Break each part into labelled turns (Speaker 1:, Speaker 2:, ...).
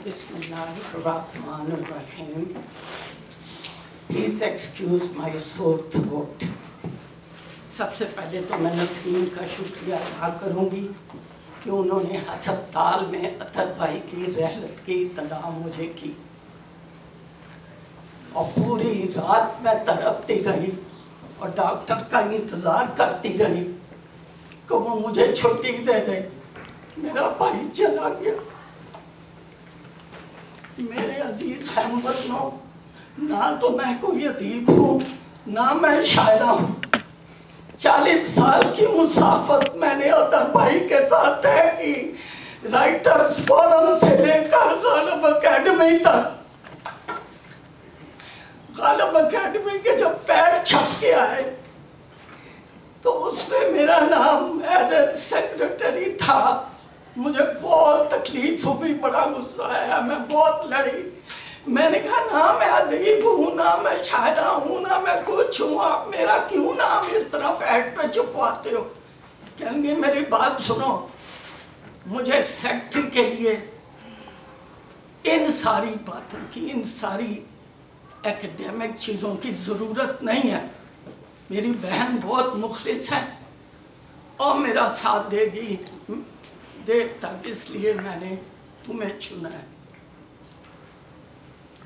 Speaker 1: Bismillahirrahmanirrahim. Please excuse my sore throat. सबसे पहले तो मैं नसीम का शुक्रिया अदा करूँगी कि उन्होंने अस्पताल में अतर भाई की रहलत की इत्तला मुझे की और पूरी रात मैं तड़पती रही और डॉक्टर का इंतज़ार करती रही कि वो मुझे छुट्टी दे दे। मेरा भाई चला गया। मेरे अजीज़ हमवतनों, ना तो मैं कोई अदीब हूँ ना मैं शायरा हूँ। 40 साल की मुसाफत मैंने अतर भाई के साथ तय की, राइटर्स फोरम से लेकर गालिब अकेडमी तक। गालिब अकेडमी के जब पैर छप के आए तो उसमें मेरा नाम एज ए सेक्रेटरी था। मुझे बहुत तकलीफ हुई, बड़ा गुस्सा आया, मैं बहुत लड़ी। मैंने कहा ना मैं अदीब हूँ ना मैं शायरा हूँ ना मैं कुछ हूँ, आप मेरा क्यों नाम इस तरह पैड पे छुपवाते हो। कहेंगे मेरी बात सुनो, मुझे सेक्रेटरी के लिए इन सारी बातों की, इन सारी एकेडमिक चीज़ों की ज़रूरत नहीं है। मेरी बहन बहुत मुखलिस है और मेरा साथ देगी देर तक, इसलिए मैंने तुम्हें चुना है।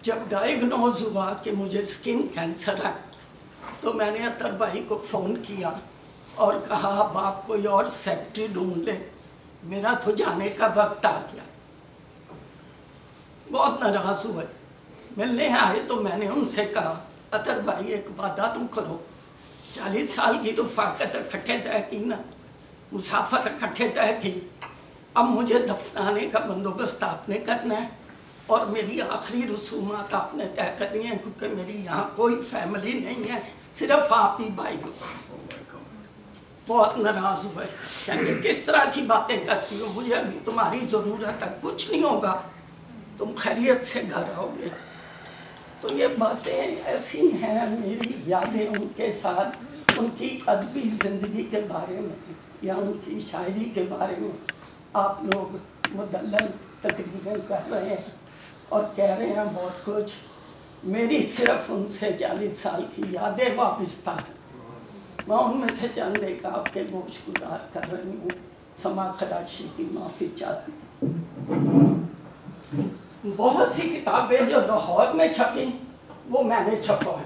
Speaker 1: जब डायग्नोज हुआ कि मुझे स्किन कैंसर है तो मैंने अतर भाई को फ़ोन किया और कहा अब आप कोई और सेक्रेटरी ढूंढ ले, मेरा तो जाने का वक्त आ गया। बहुत नाराज़ हुए। मिलने आए तो मैंने उनसे कहा अतर भाई एक वादा तुम करो, 40 साल की तो फाकत इकट्ठे तय की ना, मुसाफत इकट्ठे तय की, अब मुझे दफनाने का बंदोबस्त आपने करना है और मेरी आखिरी रसूमात आपने तय करनी है, क्योंकि मेरी यहाँ कोई फैमिली नहीं है, सिर्फ आप ही भाई हो। बहुत नाराज़ हुए, कहेंगे किस तरह की बातें करती हो, मुझे अभी तुम्हारी ज़रूरत है, कुछ नहीं होगा, तुम खैरियत से घर आओगे। तो ये बातें ऐसी हैं, मेरी यादें उनके साथ, उनकी अदबी ज़िंदगी के बारे में या उनकी शायरी के बारे में आप लोग मुदल्लल तकरीरें कर रहे हैं और कह रहे हैं बहुत कुछ। मेरी सिर्फ उनसे 40 साल की यादें वाबस्ता हैं। मैं उनमें से चंद एक आपके गोश गुजार कर रही हूँ। समा खराशी की माफ़ी चाहती हूँ। बहुत सी किताबें जो लाहौर में छपी वो मैंने छपवाई।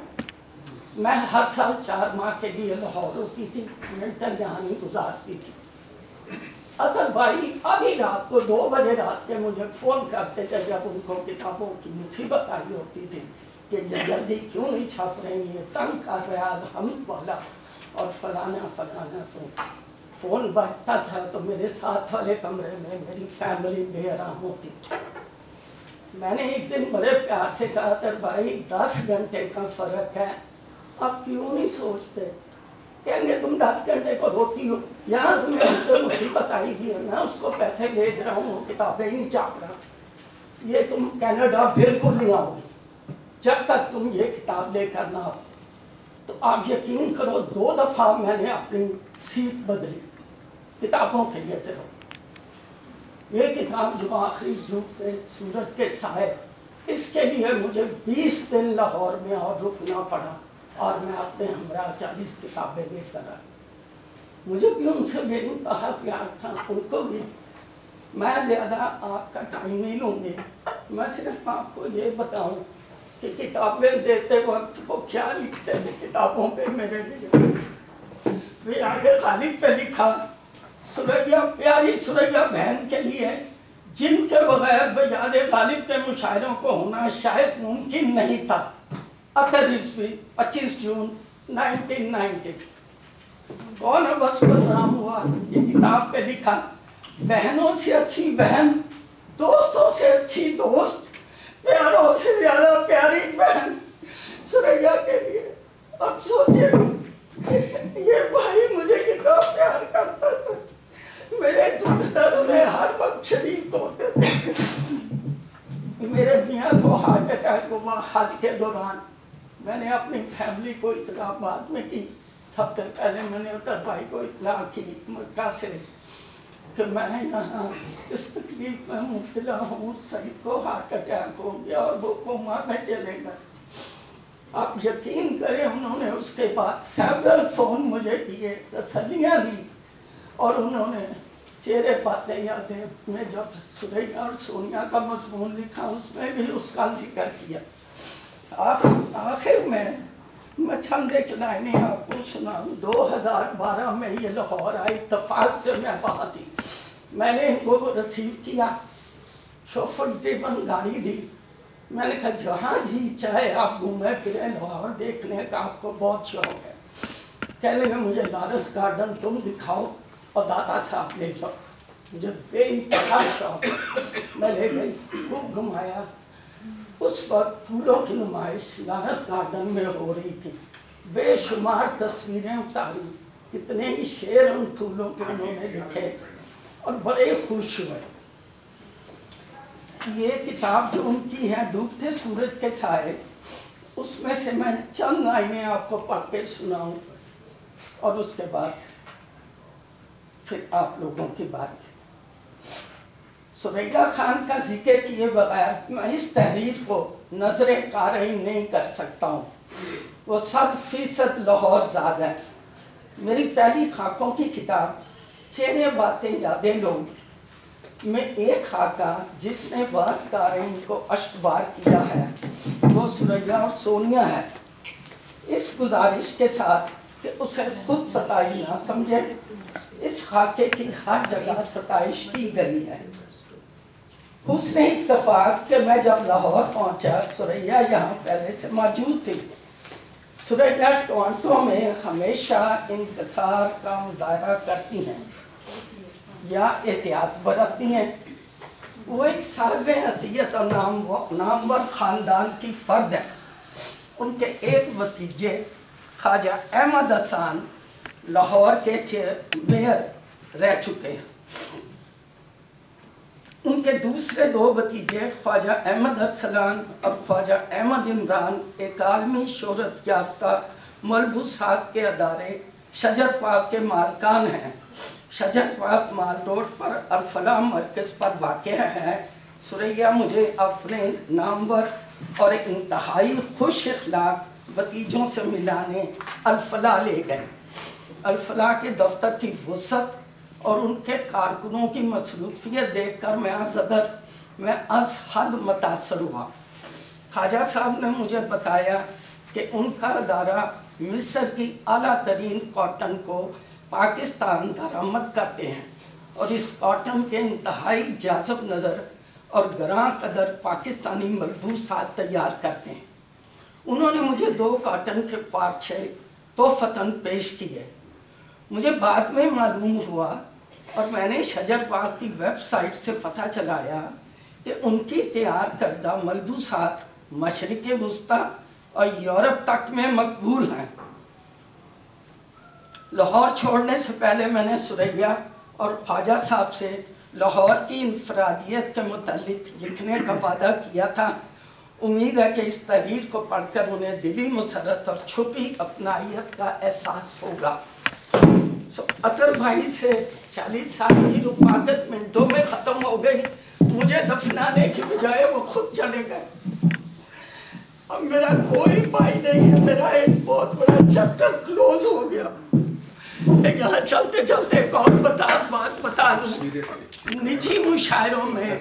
Speaker 1: मैं हर साल 4 माह के लिए लाहौर होती थी, विंटर यहाँ नहीं गुजारती थी। अतर भाई आधी रात को 2 बजे रात के मुझे फ़ोन करते थे जब उनको किताबों की मुसीबत आई होती थी कि जल्दी क्यों नहीं छप रही, ये तंग कर रहा हम वाला और फलाना फलाना। तो फ़ोन बजता था तो मेरे साथ वाले कमरे में मेरी फैमिली बेआराम होती थी। मैंने एक दिन बड़े प्यार से कहा अतर भाई 10 घंटे का फ़र्क है, आप क्यों नहीं सोचते। कहेंगे तुम 10 घंटे को रोती हो, यहाँ तुम्हें तो मुसीबत आई हुई है, मैं उसको पैसे भेज रहा हूँ, किताबें नहीं छाप रहा, ये तुम कनाडा बिल्कुल नहीं आओगे जब तक तुम ये किताब लेकर ना आओ। तो आप यकीन करो 2 दफ़ा मैंने अपनी सीट बदली किताबों के लिए सिर्फ। ये किताब जो आखिरी डूबते सूरज के साए, इसके लिए मुझे 20 दिन लाहौर में और रुकना पड़ा और मैं अपने हमरा 40 किताबें लेकर आई। मुझे भी उनसे बेइंतहा प्यार था, उनको भी। मैं ज़्यादा आपका टाइम नहीं लूँगी, मैं सिर्फ आपको ये बताऊँ कि किताबें देते वक्त वो क्या लिखते थे किताबों पे मेरे लिए। वे आगे गालिब पे लिखा, सुरैया प्यारी सुरैया बहन के लिए जिनके बगैर बयाद गालिब के मुशायरों को होना शायद मुमकिन नहीं था। अतर ईस्वी 25 जून 1990 कौन बस बदनाम हुआ। ये किताब पे लिखा, बहनों से अच्छी बहन, दोस्तों से अच्छी दोस्त, प्यारों से ज़्यादा प्यारी बहन सुरैया के लिए। अब सोचे ये भाई मुझे कितना प्यार करता था, मेरे दुख दर्द में हर वक्त शरीक होते थे। मेरे मियाँ को हार्ट अटैक हुआ हज के दौरान। मैंने अपनी फैमिली को इत्तला बाद में की, सबसे पहले मैंने अतर भाई को इत्तला की मक्का से। کہ میں یہاں اس تکلیف میں مبتلا ہوں، سعید کو ہارٹ اٹیک ہو گیا اور وہ کوما میں چلے گئے۔ آپ یقین کریں انہوں نے اس کے بعد سیورل فون مجھے کیے، تسلیاں دی، اور انہوں نے چہرے باتیں یادیں میں جب سریہ اور سونیا کا مضمون لکھا اس میں بھی اس کا ذکر کیا۔ آخر میں چند ایک لائنیں آپ کو سناؤں۔ 2012 میں یہ لاہور آئی، اتفاق سے میں وہاں تھی، میں نے ان کو ریسیو کیا، شوفر ڈریون گاڑی دی، میں نے کہا جہاں جی چاہے آپ گھومے پھریں، لاہور دیکھنے کا آپ کو بہت شوق ہے، کہنے لگے مجھے لارنس گارڈن تم دکھاؤ اور دادا صاحب لے جاؤ، مجھے بے انتہا شوق، میں لے گئی، خوب گھمایا۔ اس وقت پھولوں کی نمائش لارنس گارڈن میں ہو رہی تھی، بے شمار تصویریں اتاری، کتنے ہی شعر ان پھولوں کے انہوں نے لکھے اور بڑے خوش ہوئے۔ یہ کتاب جو ان کی ہے ڈوبتے سورج کے سائے، اس میں سے میں چند لائنیں آپ کو پڑھ کے سناؤں اور اس کے بعد پھر آپ لوگوں کی بات۔ سریہ خان کا ذکر کیے بغیر میں اس تحریر کو نظر قارئین نہیں کر سکتا ہوں، وہ 100% لاہور زاد ہے۔ میری پہلی خاکوں کی کتاب چہرے باتیں یادیں لوگ میں ایک خاکہ جس نے بعض قارئین کو اشکبار کیا ہے وہ سریہ اور سونیا ہے، اس گزارش کے ساتھ کہ اسے خود ستائی نہ سمجھے، اس خاکے کی ہر جگہ ستائش کی گئی ہے۔ حسن اتفاق کہ میں جب لاہور پہنچا سریہ یہاں پہلے سے موجود تھی۔ سریہ ٹورنٹو میں ہمیشہ انکسار کا مظاہرہ کرتی ہیں یا احتیاط برتتی ہیں۔ وہ ایک صاحب حیثیت اور نامور خاندان کی فرد ہے۔ ان کے ایک بھتیجے خواجہ احمد حسان لاہور کے میئر رہ چکے ہیں۔ ان کے دوسرے دو بھتیجے خواجہ احمد ارسلان اور خواجہ احمد عمران ایک عالمی شہرت یافتہ ملبوسات کے ادارے شجر پاک کے مالکان ہیں۔ شجر پاک مال روڈ پر الفلاح مرکز پر واقع ہے۔ سریہ مجھے اپنے نامور اور انتہائی خوش اخلاق بھتیجوں سے ملانے الفلاح لے گئے۔ الفلاح کے دفتر کی وسعت اور ان کے کارکنوں کی مصروفیت دیکھ کر میں از حد متاثر ہوا۔ خواجہ صاحب نے مجھے بتایا کہ ان کا ادارہ مصر کی اعلیٰ ترین کاٹن کو پاکستان درآمد کرتے ہیں اور اس کاٹن کے انتہائی جاذب نظر اور گراں قدر پاکستانی ملبوسات تیار کرتے ہیں۔ انہوں نے مجھے 2 کاٹن کے پارچے تحفتاً پیش کیے۔ مجھے بعد میں معلوم ہوا اور میں نے شجر پاک کی ویب سائٹ سے پتہ چلایا کہ ان کی تیار کردہ ملبوسات مشرق وسطیٰ اور یورپ تک میں مقبول ہیں۔ لاہور چھوڑنے سے پہلے میں نے سریہ اور خواجہ صاحب سے لاہور کی انفرادیت کے متعلق لکھنے کا وعدہ کیا تھا۔ امید ہے کہ اس تحریر کو پڑھ کر انہیں دلی مسرت اور چھپی اپنائیت کا احساس ہوگا۔ عطر بھائی سے 40 سال کی رفاقت منٹوں میں ختم ہو گئی۔ مجھے دفنانے کی بجائے وہ خود چلے گئے۔ اب میرا کوئی بھائی نہیں ہے، میرا ایک بہت بڑا چیپٹر کلوز ہو گیا۔ یہاں چلتے چلتے ایک اور بات بتا دوں۔ نجی مشاعروں میں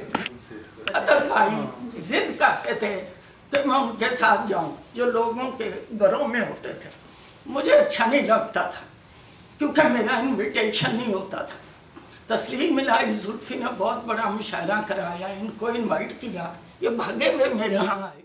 Speaker 1: عطر بھائی ضد کرتے تھے کہ میں ان کے ساتھ جاؤں جو لوگوں کے گھروں میں ہوتے تھے۔ مجھے اچھا نہیں لگتا تھا کیونکہ میرا انویٹیشن نہیں ہوتا تھا۔ تسلیم الہی زلفی نے بہت بڑا مشاعرہ کرایا، ان کو انوائٹ کیا، یہ بھاگے ہوئے میرے ہاں آئے۔